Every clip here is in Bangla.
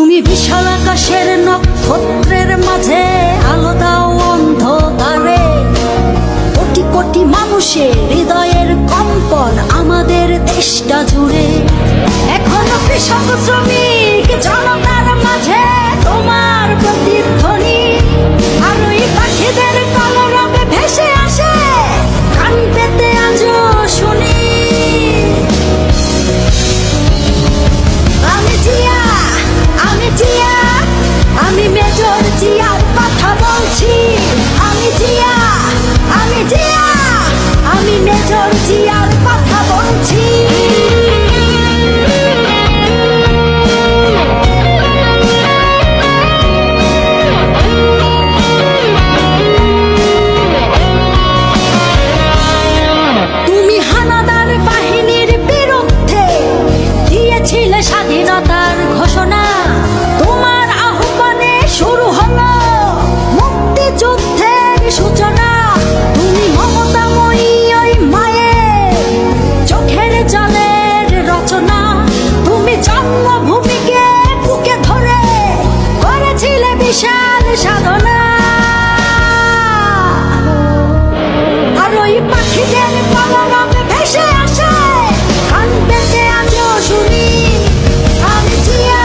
তুমি বিশাল আকাশের নক্ষত্রের মাঝে আলো দাও অন্ধকারে। কোটি কোটি মানুষের হৃদয়ের কম্পন আমাদের দেশটা জুড়ে। এখনো কৃষক শ্রমিক জনতার মাঝে তোমার প্রতিধ্বনি। আর ওই পাখিদের কলরবে ভেসে আসে কান পেতে আজও শুনি। আমি জিয়া, আমি জিয়া, আমি মেজর জিয়ার কথা বলছি। আমি জিয়া, আমি জিয়া, আমি মেজর জিয়ার কথা বলছি। তুমি হানাদার বাহিনীর বিরুদ্ধে দিয়েছিলে স্বাধীনতার ঘোষণা। তোমার আহ্বানে শুরু হলো মুক্তিযুদ্ধের সূচনা। তুমি মমতাময়ী ওই মায়ের চোখের জলের রচনা। তুমি জন্মভূমিকে বুকে ধরে করেছিলে বিশাল সাধনা। আর ওই পাখিদের কলরবে ভেসে আসে কান পেতে আজও শুনি। আমি জিয়া,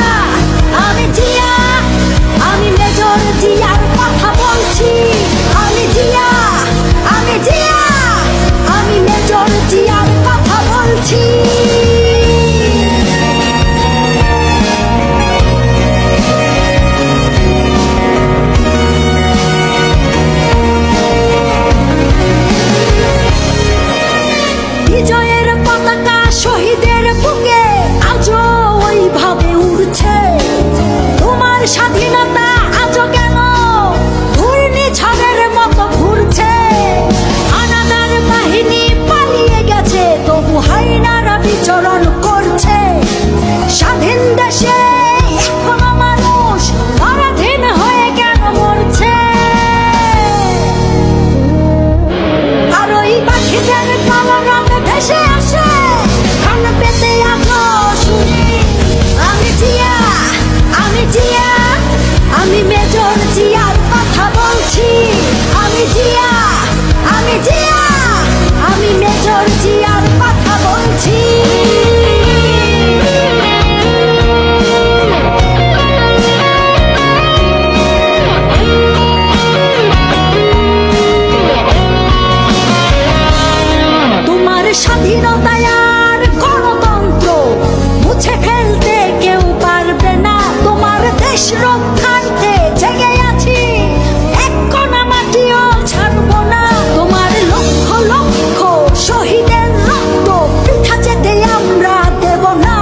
আমি জিয়া, আমি মেজর জিয়ার কথা বলছি। আমি জিয়া, আমি জিয়া, আমি মেজর জিয়ার কথা বলছি। বিজয়ের পতাকা শহীদের বুকে আজও ওইভাবে উড়ছে। তোমার স্বাধীনতা আজও কেন ঘূর্ণিঝড়ের মতো ঘুরছে। হানাদার বাহিনী পালিয়ে গেছে, তবু হাইনারা বিচরণ করছে। স্বাধীন দেশে এখনো মানুষ পরাধীন হয়ে কেন মরছে। আর ওই পাখিদের কলরবে ভেসে আসে কান পেতে আজও শুনি। আমি জিয়া, আমি জিয়া, আমি মেজর জিয়ার কথা বলছি। আমি জিয়া, আমি জিয়া, আমি মেজর জিয়ার কথা বলছি। তোমার স্বাধীনতায় আর গণতন্ত্র মুছে ফেলতে কেউ পারবে না। তোমার দেশ রক্ষার্থে জেগে আছি, এক কণা মাটিও ছাড়বো না। তোমার লক্ষ লক্ষ শহীদের রক্ত বৃথা যেতে আমরা দেব না।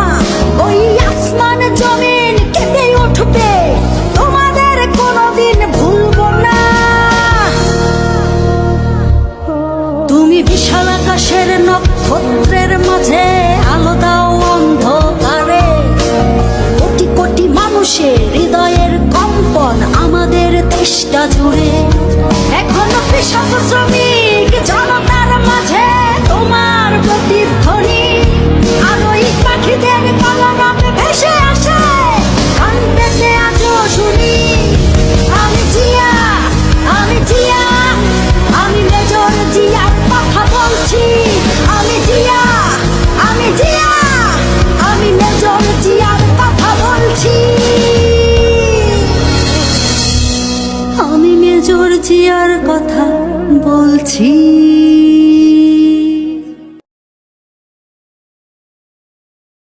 ওই আসমান জমিন কেঁপে উঠবে, তোমাদের কোনোদিন ভুলবো না। তুমি বিশাল আকাশের নক্ষত্রের মাঝে আলো দাও অন্ধকারে। কোটি কোটি মানুষের হৃদয়ের কম্পন আমাদের দেশটা জুড়ে। এখনো কৃষক শ্রমিক জনতার মাঝে তোমার প্রতিধ্বনি। আর ওই পাখিদের কলরবে ভেসে আসে কান পেতে আজও শুনি। আমি জিয়া, আমি জিয়া, আমি মেজর জিয়ার কথা বলছি। আমি জিয়া, আমি জিয়া, আমি মেজর জিয়ার কথা বলছি। আমি মেজর জিয়ার কথা